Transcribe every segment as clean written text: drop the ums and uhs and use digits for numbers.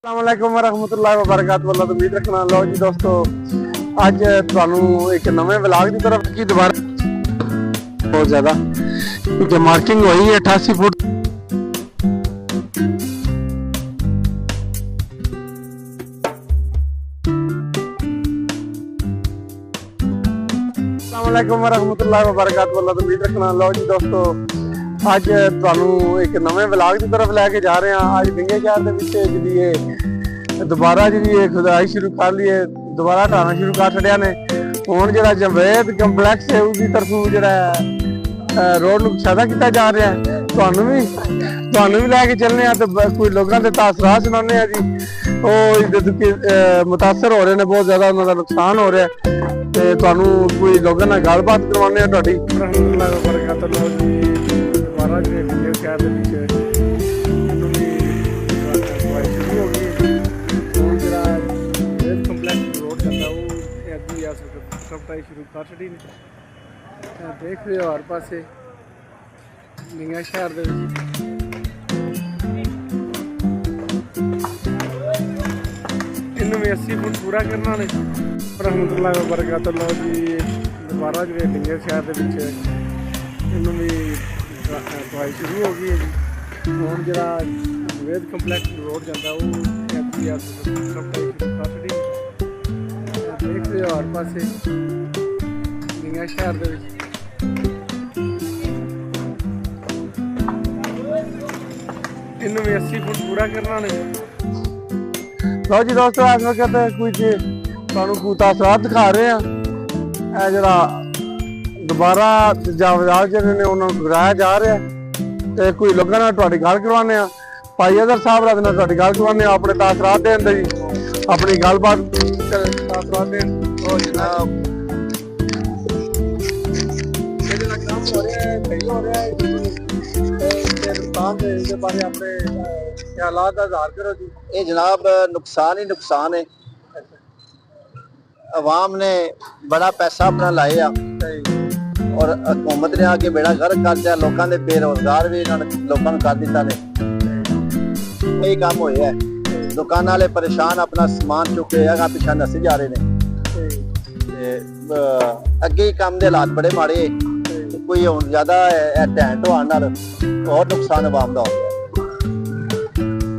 अस्सलामुअलैकुम वरहमतुल्लाहि वबरकातुहू। तो उम्मीद रखना। लो जी दोस्तों, अज तुहानू एक नवे व्लॉग की तरफ की दोबारा बहुत ज्यादा क्योंकि मार्किंग हुई है 88 फुट। अस्सलामुअलैकुम वरहमतुल्लाहि वबरकातुहू। तो उम्मीद रखना। लो जी दोस्तों, अज तुहानू एक नवे व्लॉग की तरफ लैके जा रहे हैं। अज बिंगे शहर जी दोबारा जी खुदाई शुरू कर ली है, दोबारा हटाना शुरू कर छड़िया ने। हुण जिहड़ा जवेद कंपलैक्स है उसकी तरफों जिहड़ा रोड नूं सादा किया जा रहा है। तुहानू भी लैके चलने तो कोई लोगों के तासरात सुनाने जी। वो मुतासर हो रहे हैं, बहुत ज्यादा उन्होंने नुकसान हो रहा है। तो तुहानू कोई लोगों नाल गलबात करवाने तुहाडी रहमतुल्लाह व बरकातुहू जी। दोबारा जो बिंगे शहर के पीछे सफाई शुरू कर छड़ी ने। देख रहे हो हर पासे बिंगा शहर दे इन्हों भी 80 फुट पूरा करना ने। रहमतुल्लाह व बरकातुहू जी। दोबारा जो बिंगे शहर के पीछे इन्हों भी सफाई शुरू हो गई है जी। हुण जिहड़ा जवेद कंपलैक्स रोड जाता वो सफाई शुरू कर छड़ी। देख रहे हो हर पासे बिंगा शहर दे इन्हों भी 80 फुट पूरा करना ने। लो जी दोस्तों, इस वक्त कुछ तुहानू तासरात दिखा रहे हैं। जरा दोबारा जावजात जिहड़े ने उन्होंने गिराया जा रहा है। तो कोई लोगों नाल तुहाडी गल करवाने भाई अजहर साहब रात नाल तुहाडी गल करवाने अपने तासरात दे अंदर जी अपनी गलबात तासरात दे। ओ जनाब जेड़ा काम हो रहा है सही हो रहा है नुकसान के बारे अपने ख्यालात का इजहार करो जी। ये जनाब नुकसान ही नुकसान है। अवाम ने बड़ा पैसा अपना लाया और हुकूमत ने आके बेड़ा गर्क कर दिया। लोगों के बेरोजगार भी लोगों ने कर दिता ने। यही काम होया है। दुकान वाले परेशान अपना समान चुके अगर पिछा नसे जा रहे हैं। अगे ही काम के हालात बड़े माड़े। कोई हुण ज्यादा ढैं ढुआण नाल और नुकसान अवाम का हो गया।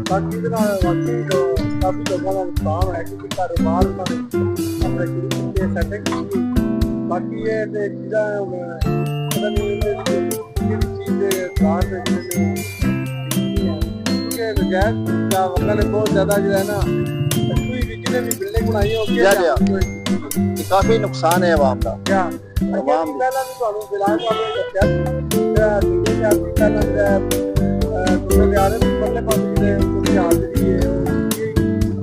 बाकी काफी लोगों का नुकसान है क्योंकि कारोबार अपने शुरू किए सेटिंग की। बाकी ये चीज़ा पता नहीं चीज़ बहुत ज्यादा जो है ना कोई भी जिन्हें भी बिल्डिंग बनाई होगी काफी नुकसान है अवाम का। क्या अवाम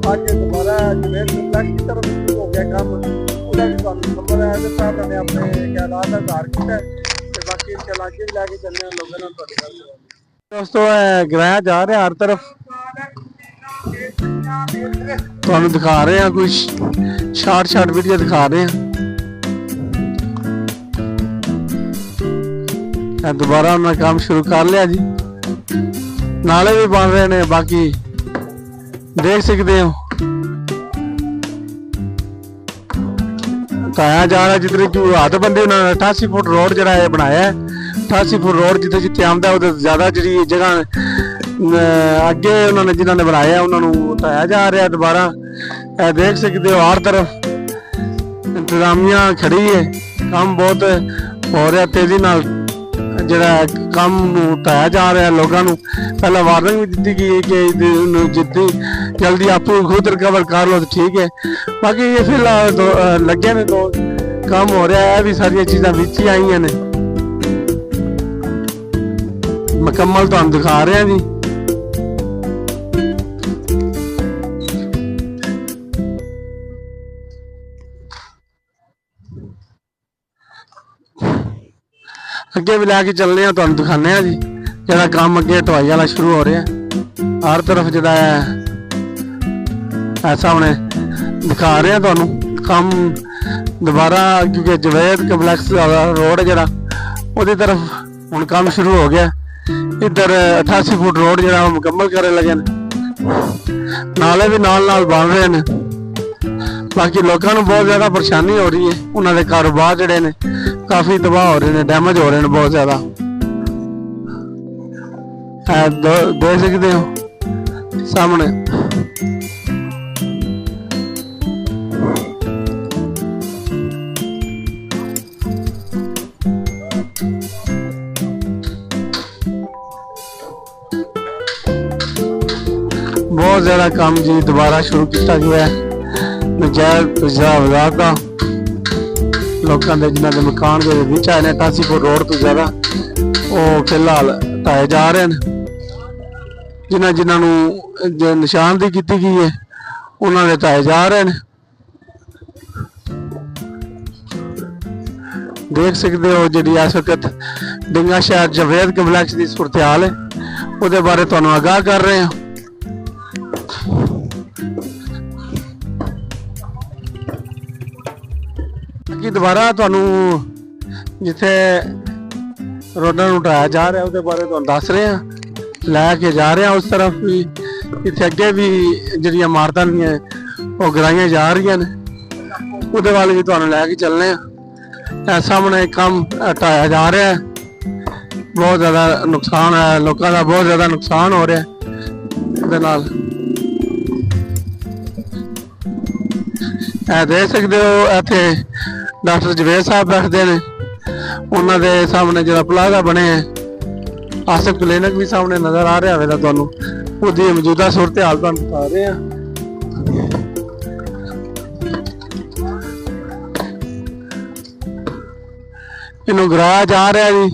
आज दोबारा जवेद कंपलैक्स की तरफ शुरू हो गया काम। उसका भी नंबर है साहब ने अपने ख्यालात का इजहार किया। बाकी इंशाल्लाह आगे भी लैके चलने लोगों ने। दोस्तों गिराया जा रहा है हर तरफ। तुहानू दिखा रहे हैं कुछ शार्ट वीडियो दिखा रहे हैं। दोबारा उन्होंने काम शुरू कर लिया जी। नाले भी बन रहे ने। बाकी देख सकते हो बताया जा रहा है जितने हद बंदे उन्होंने 88 फुट रोड जरा है बनाया है। 88 फुट रोड जिते जिते आमदा है ज्यादा जी जगह अगे उन्होंने जिन्होंने बनाया उन्होंने बताया जा रहा है। दोबारा देख सकते हो हर तरफ इंतजामिया खड़ी है। काम बहुत हो रहा तेजी नाल जरा काम बताया जा रहा है। लोगों को पहले वार्निंग भी दी गई कि जितनी जल्दी आप खुद रिकवर कर लो तो ठीक है। बाकी ये फिलहाल लगे ने तो काम हो रहा है। भी सारी चीज़ां विच ही आई ने मुकम्मल तो हम दिखा रहे हैं जी। अगे भी लैके चलने हैं तुहानू दिखाने हैं जी। जरा काम अगे ढवाई वाला शुरू हो रहा है हर तरफ जरा ऐसा हमने दिखा रहे हैं तुहानू काम दोबारा क्योंकि जवेद कंपलैक्स रोड है जरा वो तरफ हुण काम शुरू हो गया। इधर 88 फुट रोड जरा मुकम्मल करने लगे। ਨਾਲੇ ਵੀ ਨਾਲ ਬਣ ਰਹੇ ਨੇ। ਬਾਕੀ ਲੋਕਾਂ ਨੂੰ ਬਹੁਤ ਜ਼ਿਆਦਾ ਪਰੇਸ਼ਾਨੀ ਹੋ ਰਹੀ ਹੈ, ਉਹਨਾਂ ਦੇ ਕਾਰੋਬਾਰ ਜਿਹੜੇ ਨੇ ਕਾਫੀ ਤਬਾਹ ਹੋ ਰਹੇ ਨੇ, ਡੈਮੇਜ ਹੋ ਰਹੇ ਨੇ ਬਹੁਤ ਜ਼ਿਆਦਾ। ਦੇਖ ਸਕਦੇ ਹੋ ਸਾਹਮਣੇ बहुत ज्यादा काम जी दोबारा शुरू किया गया है। नजायज वजारत का लोगों के जिन्होंने मकान के विच आए 88 फुट रोड तो ज्यादा वो फिलहाल ढाए जा रहे हैं। जिन्होंने निशानदेही की गई है उन्होंने ढाए जा रहे हैं। देख सकते हो जी इस वक्त डिंगा शहर जवेद कंपलैक्स की सूरत हाल है, उसके बारे तुहानू आगाह कर रहे हैं। दोबारा तुहानू जिथे रोडां नूं ढाया जा रहा है उसके बारे तुहानू दस रहे हैं, लैके जा रहे हैं। उस तरफ भी इत्थे अगे भी जिहड़ियां इमारतां ने वो गिराइयां जा रही ने, उसदे वाल भी तुहानू लैके चलने। सामने काम ढाया जा रहा है, बहुत ज़्यादा नुकसान है, लोगों का बहुत ज़्यादा नुकसान हो रहा है। उसदे नाल देख सकते हो इत्थे डॉक्टर जवेद साहब बैठते हैं, उन्होंने सामने जो प्लाजा बने हैं आसिफ क्लिनिक भी सामने नजर आ रहा है। तुहानू उसकी मौजूदा सूरत हाल तुहानू बता रहे हैं। इन्हू गिराया जा रहा है जी।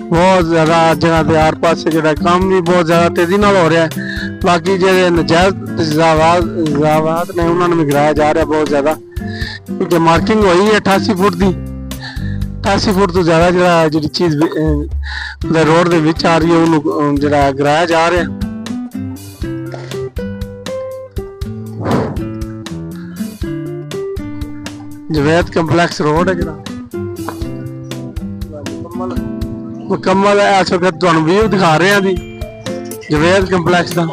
बहुत ज्यादा जगह के आर पास जो काम भी बहुत ज्यादा तेजी नाल हो रहा है। बाकी जो नजायज तजावात ने उन्होंने भी गिराया जा रहा है बहुत ज्यादा, क्योंकि मार्किंग हुई है 88 फुट की। 88 फुट तो ज्यादा जो चीज रोड के विच आ रही है उन्होंने जो गिराया जा रहा है। जवेद कंपलैक्स रोड है जो मुकम्मल है। इस वक्त तुहानू व्यू दिखा रहे हैं जी जवेद कंपलैक्स का।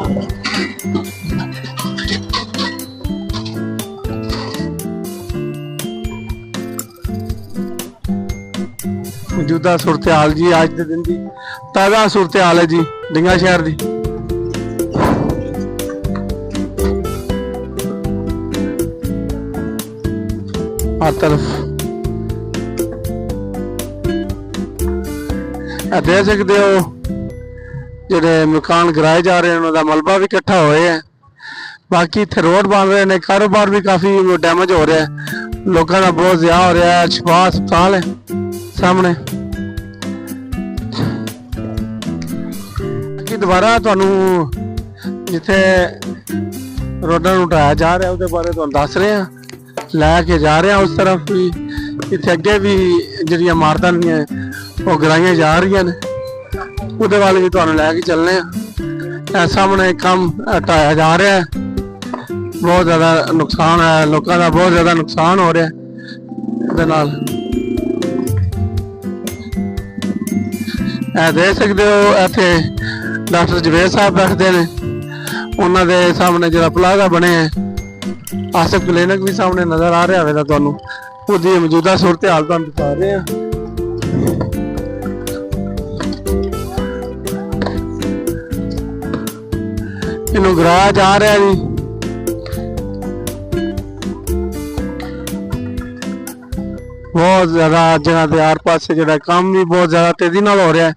मौजूदा सूरत हाल जी अज के दिन की ताज़ा सूरत हाल है जी डिंगा शहर की। हर तरफ देख सकते हो जेडे मकान गिराए जा रहे हैं उन्होंने मलबा भी इकट्ठा हो है। बाकी इतने रोड बन रहे हैं, कारोबार भी काफी डैमेज हो रहा है, लोगों का बहुत ज्यादा हो रहा है। शिफा अस्पताल है सामने। बाकी दोबारा तुहानू जिथे रोडां नूं ढाया जा रहा है उसके बारे तुहानू दस रहे हैं, लैके जा रहे हैं। उस तरफ भी इत्थे अगे भी जिहड़ियां इमारतां ने वो गिराइयां जा रही ने, उसदे वाल भी तुहानू लैके चलने। सामने काम ढाया जा रहा है, बहुत ज़्यादा नुकसान है, लोगों का बहुत ज़्यादा नुकसान हो रहा है। उसदे नाल देख सकते हो इत्थे डॉक्टर जवेद साहब बैठते हैं, उन्होंने सामने जो प्लाजा बने हैं आसिफ क्लिनिक भी सामने नजर आ रहा है। तुहानू उसकी मौजूदा सूरत हाल तुहानू बता रहे हैं। इन्हू गिराया जा रहा है जी। बहुत ज्यादा जगह के आर पास जो काम भी बहुत ज्यादा तेजी नाल हो रहा है,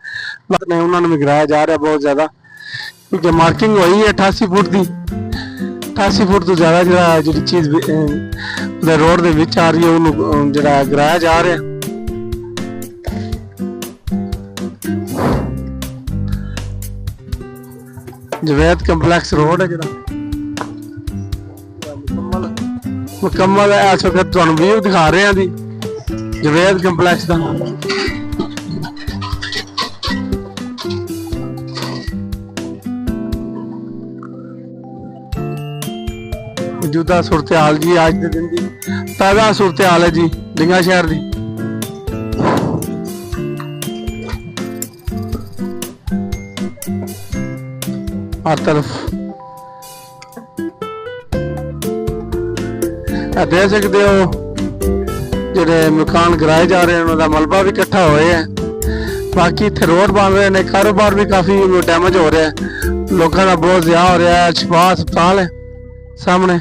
उन्होंने भी गिराया जा रहा है बहुत ज्यादा, क्योंकि मार्किंग हुई है 88 फुट की। 88 फुट तो ज्यादा जो चीज रोड के विच आ रही है उन्होंने जो गिराया जा रहा है। जवेद कंपलैक्स रोड है जो मुकम्मल है। इस वक्त तुहानू व्यू दिखा रहे हैं जी जवेद कंपलैक्स का। मौजूदा सूरत हाल जी अज के दिन की ताज़ा सूरत हाल है जी डिंगा शहर की। हर तरफ। दे सकते हो ਜਿਹੜੇ मकान गिराए जा रहे हैं उन्होंने मलबा भी इकट्ठा होए है। बाकी इतने रोड बन रहे हैं, कारोबार भी काफी डैमेज हो रहा है, लोगों का बहुत ज़्यादा हो रहा है। शफा अस्पताल है सामने।